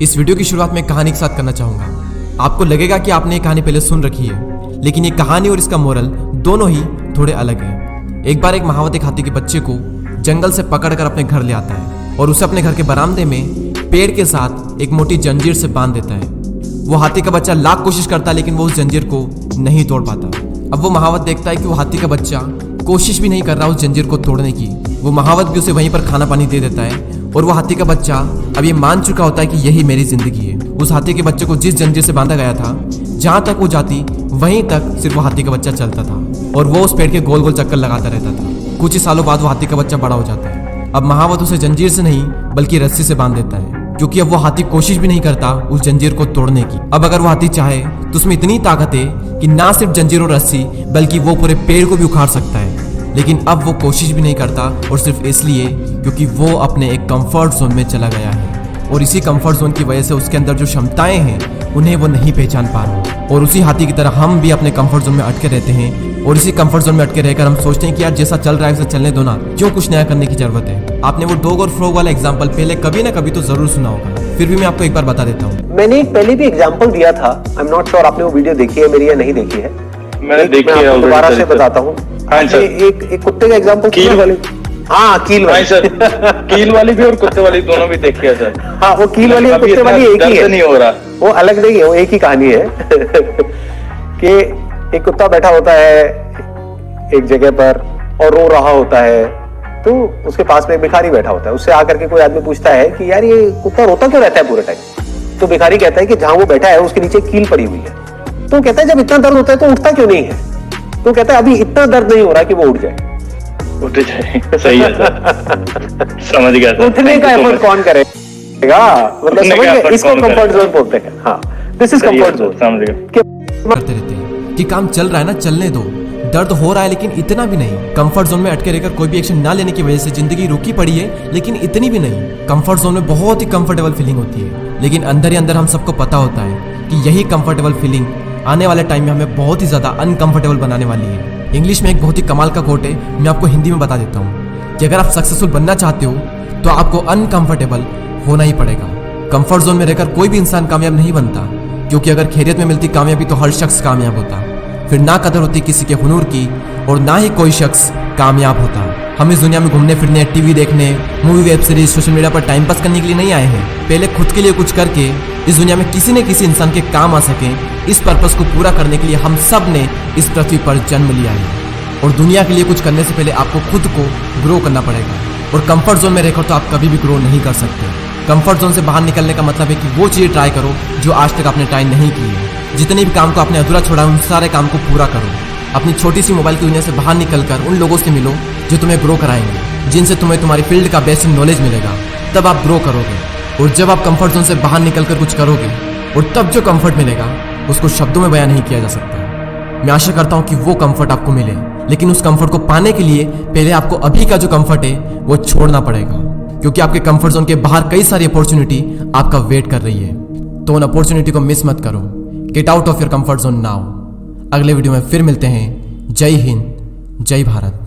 इस वीडियो की शुरुआत में कहानी के साथ करना चाहूंगा। आपको लगेगा कि आपने ये कहानी पहले सुन रखी है, लेकिन ये कहानी और इसका मोरल दोनों ही थोड़े अलग हैं। एक बार एक महावत एक हाथी के बच्चे को जंगल से पकड़कर अपने घर ले आता है और उसे अपने घर के बरामदे में पेड़ के साथ एक मोटी जंजीर से बांध देता है। वो हाथी का बच्चा लाख कोशिश करता है, लेकिन वो उस जंजीर को नहीं तोड़ पाता। अब वो महावत देखता है कि वो हाथी का बच्चा कोशिश भी नहीं कर रहा उस जंजीर को तोड़ने की। वो महावत भी उसे वहीं पर खाना पानी दे देता है और वो हाथी का बच्चा अब ये मान चुका होता है कि यही मेरी जिंदगी है। उस हाथी के बच्चे को जिस जंजीर से बांधा गया था, जहां तक वो जाती वहीं तक सिर्फ वो हाथी का बच्चा चलता था और वो उस पेड़ के गोल गोल चक्कर लगाता रहता था। कुछ ही सालों बाद वो हाथी का बच्चा बड़ा हो जाता है। अब महावत उसे जंजीर से नहीं बल्कि रस्सी से बांध देता है, क्योंकि अब वो हाथी कोशिश भी नहीं करता उस जंजीर को तोड़ने की। अब अगर वो हाथी चाहे तो उसमें इतनी ताकत है कि ना सिर्फ जंजीर और रस्सी बल्कि वो पूरे पेड़ को भी उखाड़ सकता है। लेकिन अब वो कोशिश भी नहीं करता, और सिर्फ इसलिए क्योंकि वो अपने एक कंफर्ट जोन में चला गया है। और इसी कंफर्ट जोन की वजह से उसके अंदर जो क्षमताएं हैं उन्हें वो नहीं पहचान पा रहा। और उसी हाथी की तरह हम भी अपने कंफर्ट जोन में अटके रहते हैं, और इसी कंफर्ट जोन में अटके रहकर हम सोचते हैं कि यार जैसा चल रहा है उसे चलने दो ना, क्यों कुछ नया करने की जरूरत है। आपने वो डॉग और फ्रॉग वाला एग्जाम्पल पहले कभी ना कभी तो जरूर सुना होगा, फिर भी मैं आपको एक बार बता देता हूँ। मैंने पहले भी एग्जाम्पल दिया था, आई एम नॉट श्योर आपने वो वीडियो देखी है मेरी या नहीं देखी है। मैंने देखी है, दोबारा से बताता हूँ। हाँ सर, एक कुत्ते का एग्जाम्पल कील वाली। हाँ कील वाली सर, कील वाली भी और कुत्ते वाली दोनों भी देखी है सर। हाँ वो कील वाली और कुत्ते वाली एक ही है, नहीं हो रहा, वो अलग नहीं है, वो एक ही कहानी है कि एक कुत्ता बैठा होता है एक जगह पर और रो रहा होता है। तो उसके पास में एक भिखारी बैठा होता है। उससे आकर के कोई आदमी पूछता है कि यार ये कुत्ता रोता क्यों रहता है पूरे टाइम। तो भिखारी कहता है कि जहां वो बैठा है उसके नीचे कील पड़ी हुई है। तो कहता है जब इतना दर्द होता है तो उठता क्यों नहीं है। तो कहता है अभी इतना दर्द नहीं हो रहा कि वो उठ जाए। उठ जाए, सही है सर, समझ गया सर। उठने का एफर्ट कौन करेगा, मतलब समझ गए, इसको कंफर्ट जोन बोलते हैं। हाँ, दिस इज कंफर्ट जोन, समझ गए। करते रहते हैं कि काम चल रहा है ना, चलने दो, दर्द हो रहा है लेकिन इतना भी नहीं। कंफर्ट जोन में अटके रहकर कोई भी एक्शन ना लेने की वजह से जिंदगी रुकी पड़ी है, लेकिन इतनी भी नहीं। कंफर्ट जोन में बहुत ही कंफर्टेबल फीलिंग होती है, लेकिन अंदर ही अंदर हम सबको पता होता है कि यही कंफर्टेबल फीलिंग आने वाले टाइम में हमें बहुत ही ज्यादा अनकंफर्टेबल बनाने वाली है। इंग्लिश में एक बहुत ही कमाल का कोट है, मैं आपको हिंदी में बता देता हूँ कि अगर आप सक्सेसफुल बनना चाहते हो तो आपको अनकंफर्टेबल होना ही पड़ेगा। कंफर्ट जोन में रहकर कोई भी इंसान कामयाब नहीं बनता, क्योंकि अगर खैरियत में मिलती कामयाबी तो हर शख्स कामयाब होता। फिर ना कदर होती किसी के हुनूर की, और ना ही कोई शख्स कामयाब होता। हम इस दुनिया में घूमने फिरने, टीवी देखने, movie, web series, social media पर टाइम पास करने के लिए नहीं आए हैं। पहले खुद के लिए कुछ करके इस दुनिया में किसी न किसी इंसान के काम आ सके, इस पर्पस को पूरा करने के लिए हम सब ने इस पृथ्वी पर जन्म लिया है। और दुनिया के लिए कुछ करने से पहले आपको खुद को ग्रो करना पड़ेगा, और कंफर्ट जोन में रहकर तो आप कभी भी ग्रो नहीं कर सकते। कंफर्ट जोन से बाहर निकलने का मतलब है कि वो चीज़ें ट्राई करो जो आज तक आपने ट्राई नहीं की है। जितने भी काम को आपने अधूरा छोड़ा उन सारे काम को पूरा करो। अपनी छोटी सी मोबाइल की दुनिया से बाहर निकलकर उन लोगों से मिलो जो तुम्हें ग्रो कराएंगे, जिनसे तुम्हें तुम्हारी फील्ड का बेसिक नॉलेज मिलेगा। तब आप ग्रो करोगे, और जब आप कंफर्ट जोन से बाहर निकलकर कुछ करोगे, और तब जो कंफर्ट मिलेगा उसको शब्दों में बयान नहीं किया जा सकता। मैं आशा करता हूँ कि वो कंफर्ट आपको मिले, लेकिन उस कंफर्ट को पाने के लिए पहले आपको अभी का जो कंफर्ट है वो छोड़ना पड़ेगा, क्योंकि आपके कंफर्ट जोन के बाहर कई सारी अपॉर्चुनिटी आपका वेट कर रही है। तो उन अपॉर्चुनिटी को मिस मत करो। Get out of your comfort zone now. अगले वीडियो में फिर मिलते हैं। जय हिंद, जय भारत।